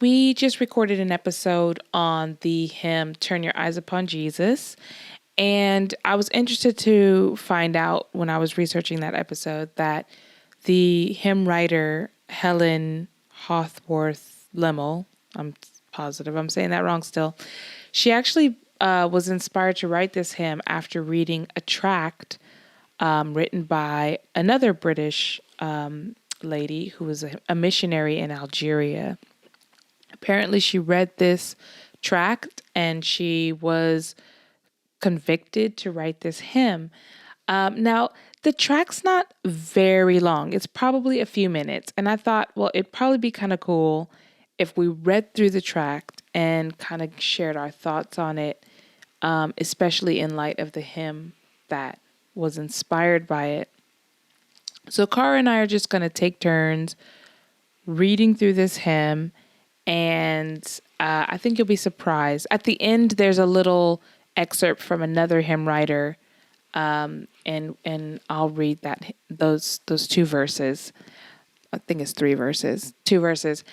we just recorded an episode on the hymn Turn Your Eyes Upon Jesus. And I was interested to find out when I was researching that episode that the hymn writer, Helen Hawthworth Lemmel, I'm positive I'm saying that wrong still, she actually was inspired to write this hymn after reading a tract written by another British lady who was a missionary in Algeria. Apparently, she read this tract and she was convicted to write this hymn. Now, the tract's not very long. It's probably a few minutes. And I thought, well, it'd probably be kind of cool if we read through the tract and kind of shared our thoughts on it, especially in light of the hymn that was inspired by it. So Cara and I are just going to take turns reading through this hymn, and I think you'll be surprised. At the end, there's a little excerpt from another hymn writer, and I'll read those two verses. I think it's 3 verses, 2 verses,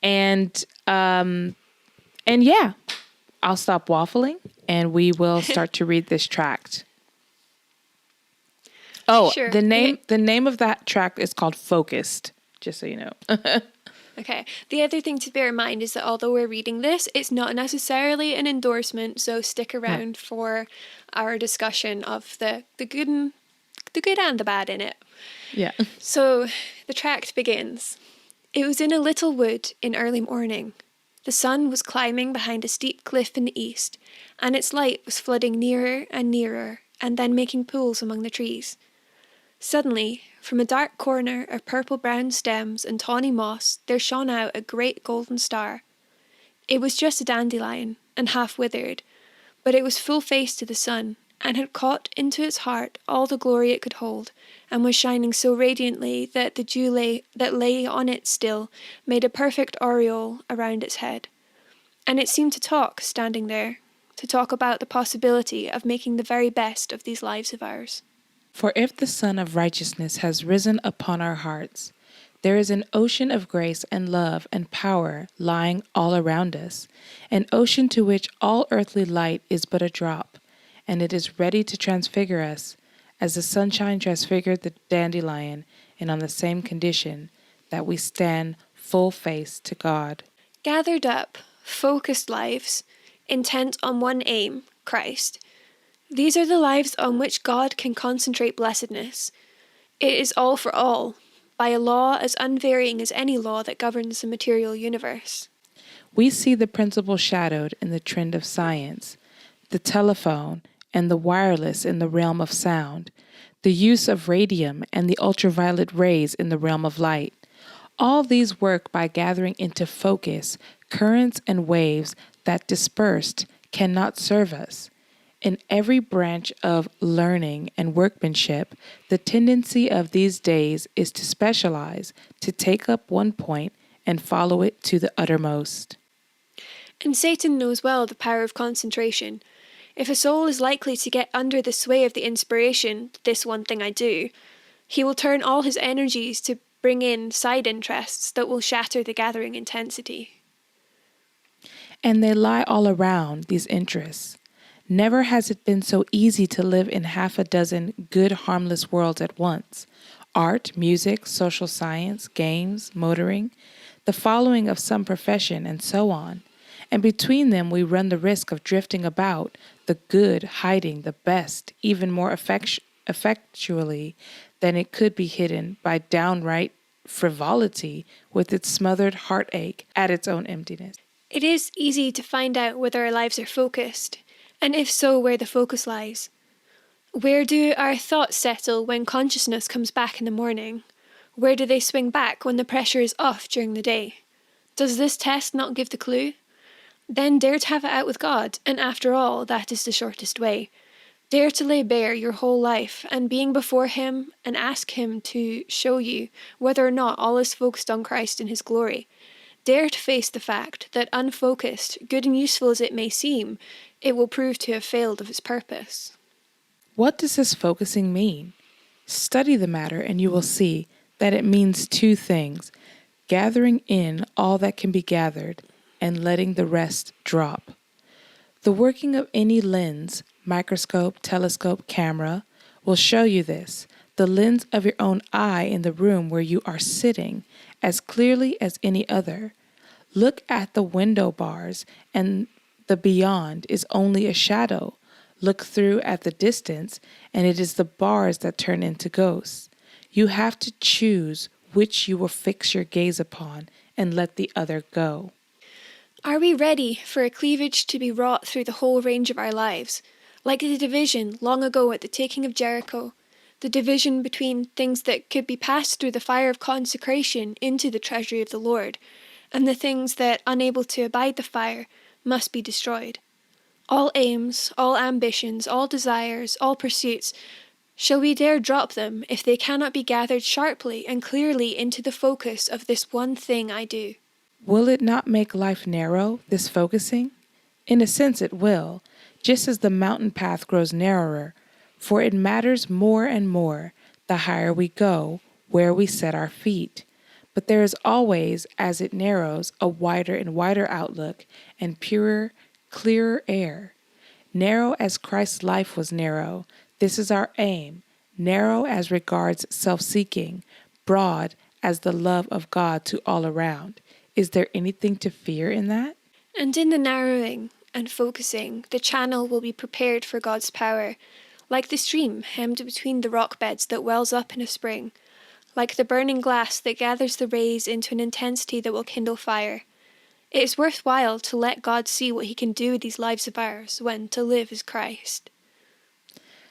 and yeah, I'll stop waffling, and we will start to read this tract. Oh, sure. The name of that tract is called Focused, just so you know. Okay. The other thing to bear in mind is that although we're reading this, it's not necessarily an endorsement, so stick around for our discussion of the good and the bad in it. Yeah. So the tract begins. It was in a little wood in early morning. The sun was climbing behind a steep cliff in the east, and its light was flooding nearer and nearer, and then making pools among the trees. Suddenly, from a dark corner of purple-brown stems and tawny moss, there shone out a great golden star. It was just a dandelion, and half-withered, but it was full-faced to the sun, and had caught into its heart all the glory it could hold, and was shining so radiantly that the dew that lay on it still made a perfect aureole around its head. And it seemed to talk, standing there, to talk about the possibility of making the very best of these lives of ours. For if the Sun of Righteousness has risen upon our hearts, there is an ocean of grace and love and power lying all around us, an ocean to which all earthly light is but a drop, and it is ready to transfigure us, as the sunshine transfigured the dandelion, and on the same condition that we stand full-faced to God. Gathered up, focused lives, intent on one aim, Christ. These are the lives on which God can concentrate blessedness. It is all for all, by a law as unvarying as any law that governs the material universe. We see the principle shadowed in the trend of science, the telephone and the wireless in the realm of sound, the use of radium and the ultraviolet rays in the realm of light. All these work by gathering into focus currents and waves that dispersed cannot serve us. In every branch of learning and workmanship, the tendency of these days is to specialize, to take up one point and follow it to the uttermost. And Satan knows well the power of concentration. If a soul is likely to get under the sway of the inspiration, this one thing I do, he will turn all his energies to bring in side interests that will shatter the gathering intensity. And they lie all around, these interests. Never has it been so easy to live in 6 good, harmless worlds at once. Art, music, social science, games, motoring, the following of some profession, and so on. And between them we run the risk of drifting about, the good hiding the best even more effectually than it could be hidden by downright frivolity with its smothered heartache at its own emptiness. It is easy to find out whether our lives are focused, and if so, where the focus lies. Where do our thoughts settle when consciousness comes back in the morning? Where do they swing back when the pressure is off during the day? Does this test not give the clue? Then dare to have it out with God, and after all, that is the shortest way. Dare to lay bare your whole life, and being before Him, and ask Him to show you whether or not all is focused on Christ and His glory. Dare to face the fact that unfocused, good and useful as it may seem, it will prove to have failed of its purpose. What does this focusing mean? Study the matter and you will see that it means 2 things: gathering in all that can be gathered, and letting the rest drop. The working of any lens, microscope, telescope, camera, will show you this. The lens of your own eye in the room where you are sitting as clearly as any other. Look at the window bars, and the beyond is only a shadow. Look through at the distance, and it is the bars that turn into ghosts. You have to choose which you will fix your gaze upon and let the other go. Are we ready for a cleavage to be wrought through the whole range of our lives? Like the division long ago at the taking of Jericho, the division between things that could be passed through the fire of consecration into the treasury of the Lord, and the things that, unable to abide the fire, must be destroyed. All aims, all ambitions, all desires, all pursuits, shall we dare drop them if they cannot be gathered sharply and clearly into the focus of this one thing I do? Will it not make life narrow, this focusing? In a sense, it will, just as the mountain path grows narrower, for it matters more and more the higher we go, where we set our feet. But there is always, as it narrows, a wider and wider outlook and purer, clearer air. Narrow as Christ's life was narrow, this is our aim, narrow as regards self-seeking, broad as the love of God to all around. Is there anything to fear in that? And in the narrowing and focusing, the channel will be prepared for God's power, like the stream hemmed between the rock beds that wells up in a spring, like the burning glass that gathers the rays into an intensity that will kindle fire. It is worthwhile to let God see what he can do with these lives of ours when to live is Christ.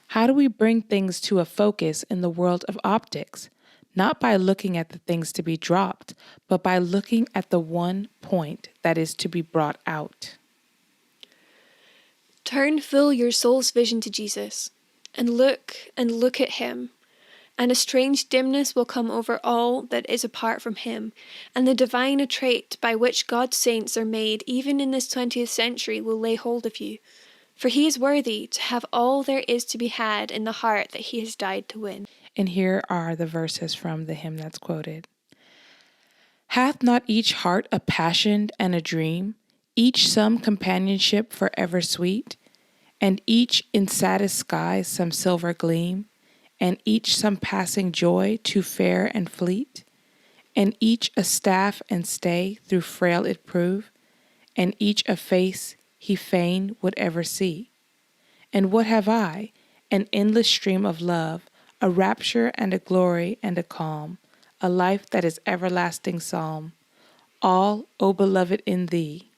How do we bring things to a focus in the world of optics? Not by looking at the things to be dropped, but by looking at the one point that is to be brought out. Turn full your soul's vision to Jesus, and look at him, and a strange dimness will come over all that is apart from him, and the divine trait by which God's saints are made even in this 20th century will lay hold of you, for he is worthy to have all there is to be had in the heart that he has died to win. And here are the verses from the hymn that's quoted. Hath not each heart a passion and a dream, each some companionship forever sweet, and each in saddest skies some silver gleam, and each some passing joy too fair and fleet, and each a staff and stay through frail it prove, and each a face he fain would ever see? And what have I? An endless stream of love, a rapture and a glory and a calm, a life that is everlasting psalm, all, O beloved, in thee.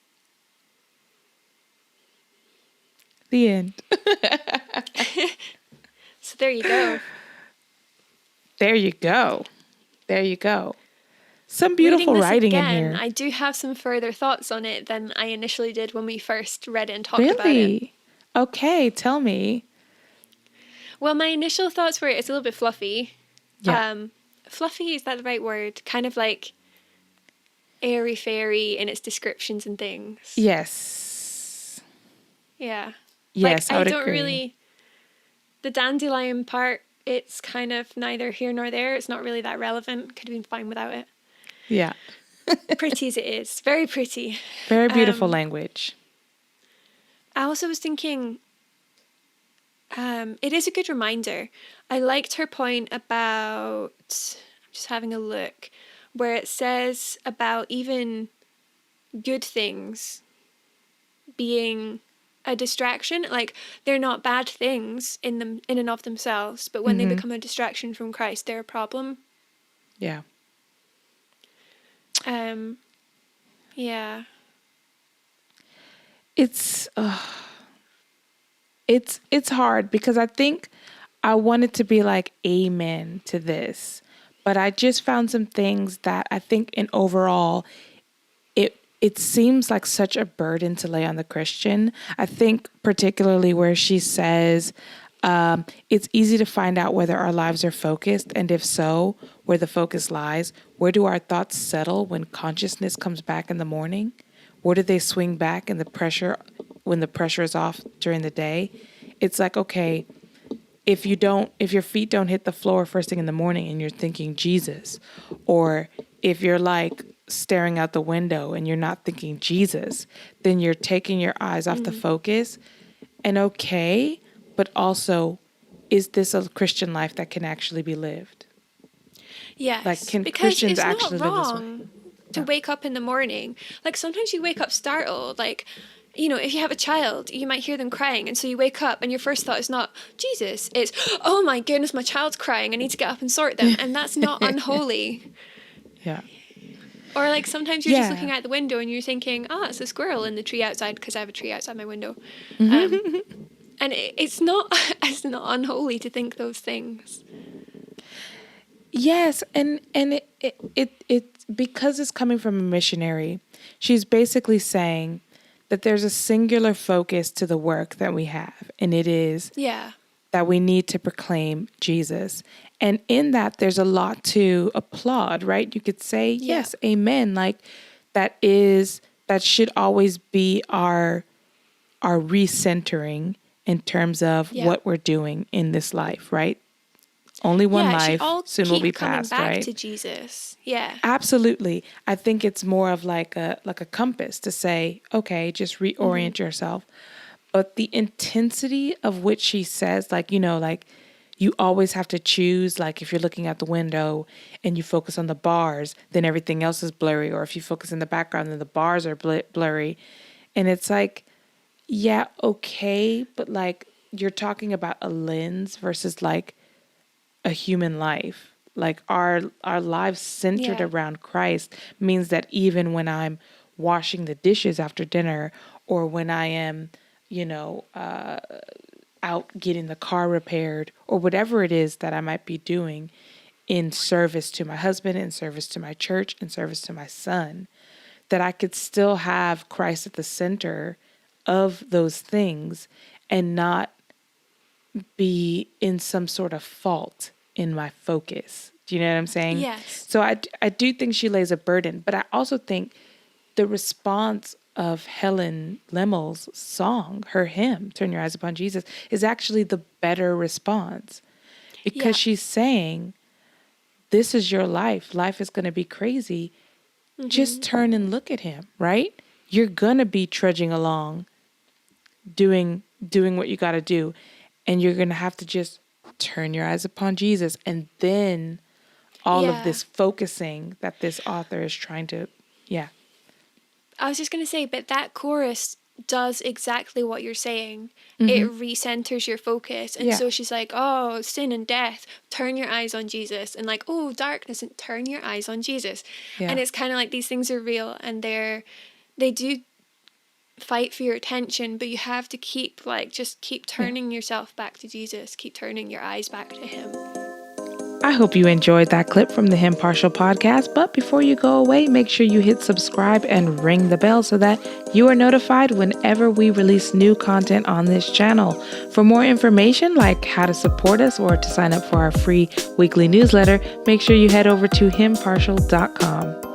The end. So there you go. There you go. There you go. Some beautiful Reading this writing again, in here. I do have some further thoughts on it than I initially did when we first read it and talked about it. Really? Okay, tell me. Well, my initial thoughts were it's a little bit fluffy. Yeah. Fluffy, is that the right word? Kind of like airy-fairy in its descriptions and things. Yes. Yeah. Yes, like, I would don't agree. really... The dandelion part, it's kind of neither here nor there. It's not really that relevant. Could have been fine without it. Yeah. Pretty as it is. Very pretty. Very beautiful language. I also was thinking... it is a good reminder. I liked her point about, I'm just having a look, where it says about even good things being a distraction. Like, they're not bad things in and of themselves, but when they become a distraction from Christ, they're a problem. Yeah. Yeah. It's hard because I think I wanted to be like amen to this, but I just found some things that I think in overall it seems like such a burden to lay on the Christian. I think particularly where she says it's easy to find out whether our lives are focused, and if so, where the focus lies. Where do our thoughts settle when consciousness comes back in the morning? Where do they swing back when the pressure is off during the day? It's like, okay, if your feet don't hit the floor first thing in the morning and you're thinking Jesus, or if you're like staring out the window and you're not thinking Jesus, then you're taking your eyes off the focus. And okay, but also, is this a Christian life that can actually be lived? Yes, Like, can because Christians it's actually not live this way? wrong to wake up in the morning. Like, sometimes you wake up startled. Like, you know, if you have a child, you might hear them crying. And so you wake up and your first thought is not Jesus. It's, oh my goodness, my child's crying. I need to get up and sort them. And that's not unholy. Yeah. Or like sometimes you're just looking Yeah. out the window and you're thinking, oh, it's a squirrel in the tree outside, because I have a tree outside my window. And it's not it's not unholy to think those things. Yes, and it because it's coming from a missionary, she's basically saying that there's a singular focus to the work that we have, and it is Yeah. that we need to proclaim Jesus. And in that, there's a lot to applaud, right? You could say, yes, amen. Like that should always be our recentering in terms of what we're doing in this life, right? Only one It should life, all soon will be keep coming past, back right? to Jesus. Yeah. Absolutely. I think it's more of like a compass to say, okay, just reorient yourself. But the intensity of which she says, like, you know, like you always have to choose, like if you're looking out the window and you focus on the bars, then everything else is blurry. Or if you focus in the background, then the bars are blurry. And it's like, yeah, okay. But like you're talking about a lens versus like a human life. Like our lives centered around Christ means that even when I'm washing the dishes after dinner, or when I am, you know, out getting the car repaired, or whatever it is that I might be doing in service to my husband, in service to my church, in service to my son, that I could still have Christ at the center of those things and not be in some sort of fault in my focus. Do you know what I'm saying? Yes. So I do think she lays a burden, but I also think the response of Helen Lemmel's song, her hymn, Turn Your Eyes Upon Jesus, is actually the better response, because she's saying, this is your life. Life is going to be crazy. Just turn and look at him, right? You're going to be trudging along, doing what you got to do. And you're going to have to just turn your eyes upon Jesus. And then all of this focusing that this author is trying to, I was just going to say, but that chorus does exactly what you're saying. It recenters your focus. And so she's like, oh, sin and death, turn your eyes on Jesus. And like, oh, darkness, and turn your eyes on Jesus. Yeah. And it's kind of like these things are real, and they do fight for your attention, but you have to keep turning yourself back to Jesus. Keep turning your eyes back to him. I hope you enjoyed that clip from the Hymnpartial podcast, but before you go away, make sure you hit subscribe and ring the bell so that you are notified whenever we release new content on this channel. For more information, like how to support us or to sign up for our free weekly newsletter, make sure you head over to hymnpartial.com.